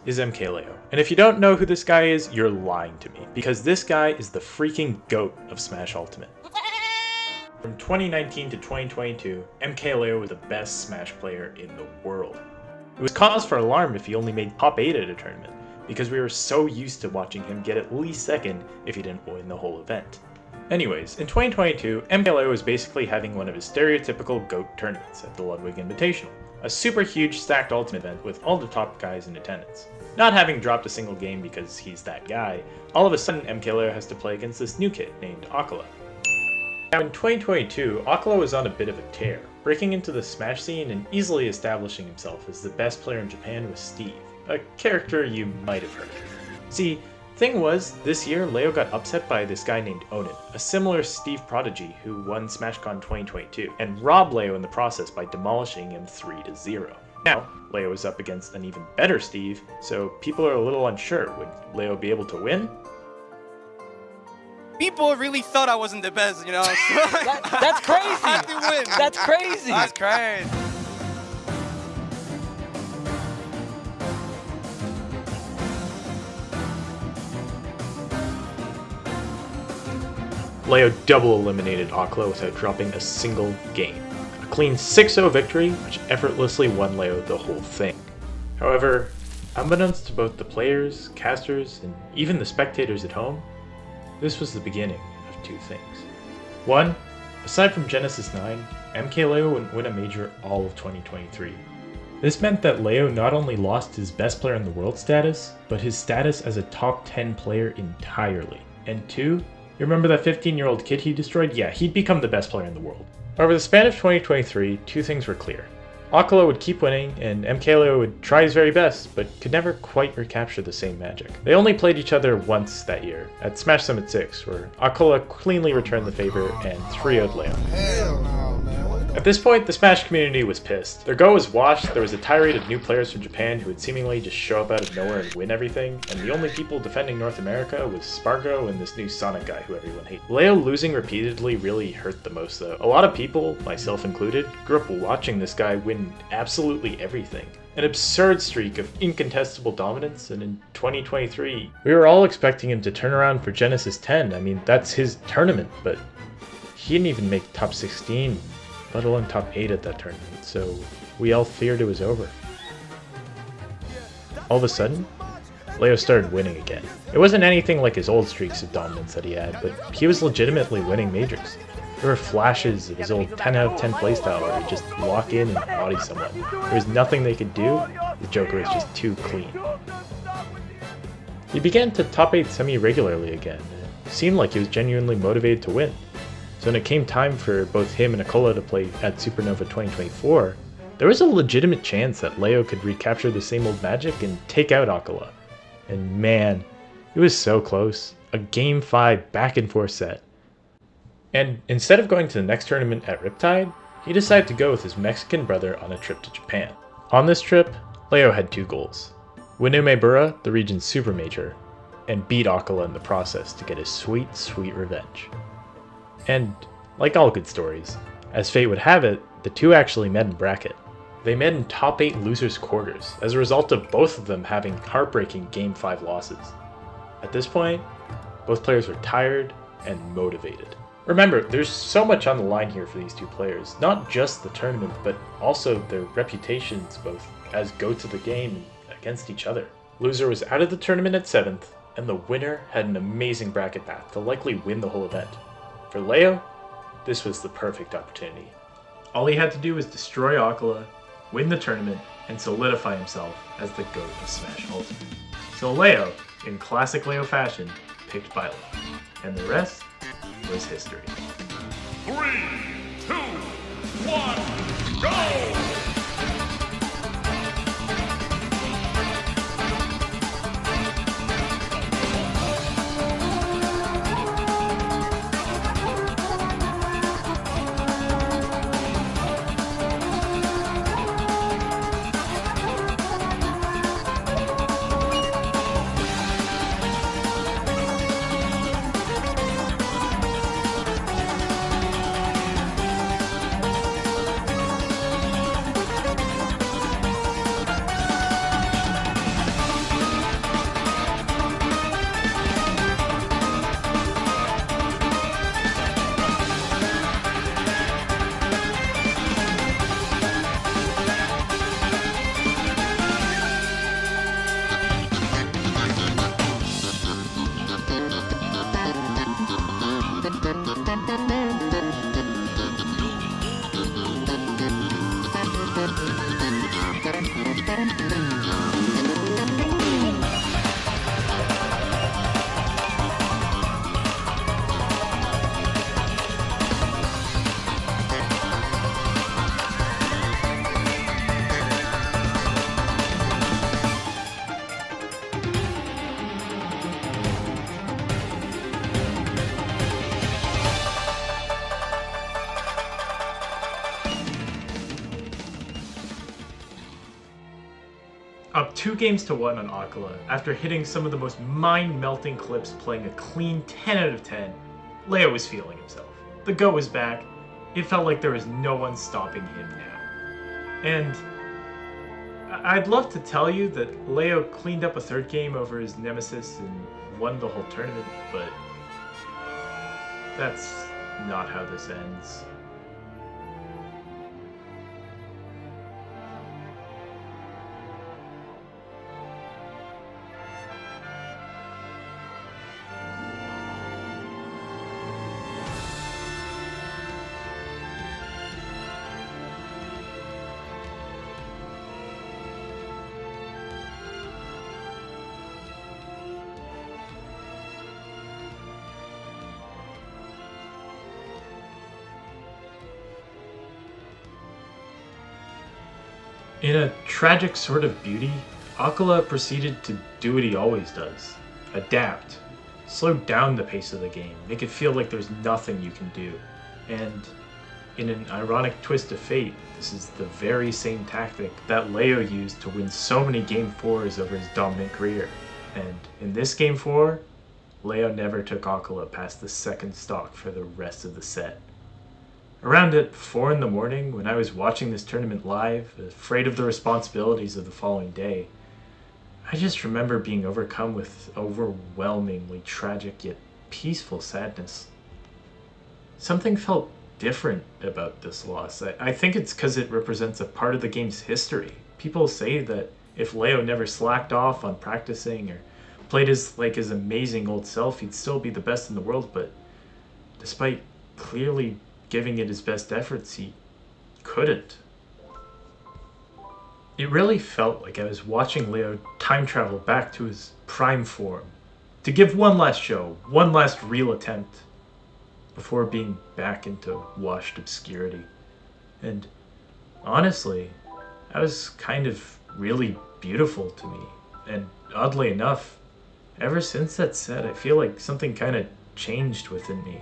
is MkLeo. And if you don't know who this guy is, you're lying to me, because this guy is the freaking GOAT of Smash Ultimate. From 2019 to 2022, MkLeo was the best Smash player in the world. It was cause for alarm if he only made top 8 at a tournament, because we were so used to watching him get at least second if he didn't win the whole event. Anyways, in 2022, MkLeo was basically having one of his stereotypical GOAT tournaments at the Ludwig Invitational, a super huge stacked Ultimate event with all the top guys in attendance. Not having dropped a single game because he's that guy, all of a sudden MkLeo has to play against this new kid named Acola. Now in 2022, Acola was on a bit of a tear, breaking into the Smash scene and easily establishing himself as the best player in Japan with Steve, a character you might have heard. See, thing was, this year Leo got upset by this guy named Onin, a similar Steve prodigy who won SmashCon 2022, and robbed Leo in the process by demolishing him 3-0. Now, Leo is up against an even better Steve, so people are a little unsure. Would Leo be able to win? People really thought I wasn't the best, you know? That's crazy! I had to win! That's crazy! That's crazy! Leo double eliminated Acola without dropping a single game. A clean 6-0 victory, which effortlessly won Leo the whole thing. However, unbeknownst to both the players, casters, and even the spectators at home, this was the beginning of two things. One, aside from Genesis 9, MkLeo wouldn't win a major all of 2023. This meant that Leo not only lost his best player in the world status, but his status as a top 10 player entirely. And two, you remember that 15-year-old kid he destroyed? Yeah, he'd become the best player in the world. Over the span of 2023, two things were clear. Acola would keep winning, and MkLeo would try his very best, but could never quite recapture the same magic. They only played each other once that year, at Smash Summit 6, where Acola cleanly returned the favor and 3-0'd Leo. Hell no, man. At this point, the Smash community was pissed. Their go was washed, there was a tirade of new players from Japan who would seemingly just show up out of nowhere and win everything, and the only people defending North America was Spargo and this new Sonic guy who everyone hated. Leo losing repeatedly really hurt the most though. A lot of people, myself included, grew up watching this guy win absolutely everything. An absurd streak of incontestable dominance, and in 2023, we were all expecting him to turn around for Genesis 10. I mean, that's his tournament, but he didn't even make top 16. Let alone top 8 at that tournament, so we all feared it was over. All of a sudden, Leo started winning again. It wasn't anything like his old streaks of dominance that he had, but he was legitimately winning majors. There were flashes of his old 10 out of 10 playstyle where he'd just walk in and body someone. There was nothing they could do, the Joker was just too clean. He began to top 8 semi-regularly again, and it seemed like he was genuinely motivated to win. So when it came time for both him and Acola to play at Supernova 2024, there was a legitimate chance that Leo could recapture the same old magic and take out Acola. And man, it was so close. A Game 5 back and forth set. And instead of going to the next tournament at Riptide, he decided to go with his Mexican brother on a trip to Japan. On this trip, Leo had two goals. Win Umebura, the region's super major, and beat Acola in the process to get his sweet, sweet revenge. And, like all good stories, as fate would have it, the two actually met in bracket. They met in top 8 losers quarters, as a result of both of them having heartbreaking Game 5 losses. At this point, both players were tired and motivated. Remember, there's so much on the line here for these two players, not just the tournament, but also their reputations both as GOATs of the game and against each other. Loser was out of the tournament at 7th, and the winner had an amazing bracket path to likely win the whole event. For Leo, this was the perfect opportunity. All he had to do was destroy Acola, win the tournament, and solidify himself as the GOAT of Smash Ultimate. So Leo, in classic Leo fashion, picked Violet, and the rest was history. 3, 2, 1, go! 2-1 on Acola after hitting some of the most mind-melting clips playing a clean 10 out of 10. Leo was feeling himself. The GOAT was back. It felt like there was no one stopping him now. And I'd love to tell you that Leo cleaned up a third game over his nemesis and won the whole tournament, but that's not how this ends. In a tragic sort of beauty, Acola proceeded to do what he always does. Adapt. Slow down the pace of the game. Make it feel like there's nothing you can do. And in an ironic twist of fate, this is the very same tactic that Leo used to win so many Game 4s over his dominant career. And in this Game 4, Leo never took Acola past the second stock for the rest of the set. Around at 4 in the morning, when I was watching this tournament live, afraid of the responsibilities of the following day, I just remember being overcome with overwhelmingly tragic yet peaceful sadness. Something felt different about this loss. I think it's because it represents a part of the game's history. People say that if Leo never slacked off on practicing or played his amazing old self, he'd still be the best in the world, but despite clearly giving it his best efforts, he couldn't. It really felt like I was watching Leo time travel back to his prime form, to give one last show, one last real attempt, before being back into washed obscurity. And honestly, that was kind of really beautiful to me. And oddly enough, ever since that set, I feel like something kind of changed within me.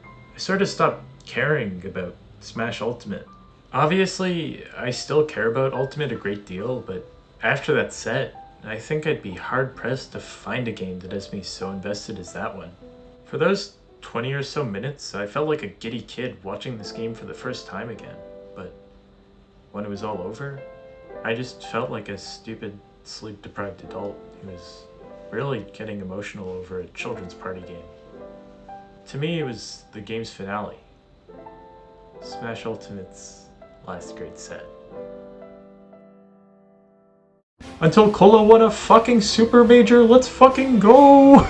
I sort of stopped caring about Smash Ultimate. Obviously, I still care about Ultimate a great deal, but after that set, I think I'd be hard-pressed to find a game that has me so invested as that one. For those 20 or so minutes, I felt like a giddy kid watching this game for the first time again, but when it was all over, I just felt like a stupid, sleep-deprived adult who was really getting emotional over a children's party game. To me, it was the game's finale. Smash Ultimate's last great set. Until Cola won a fucking super major, let's fucking go!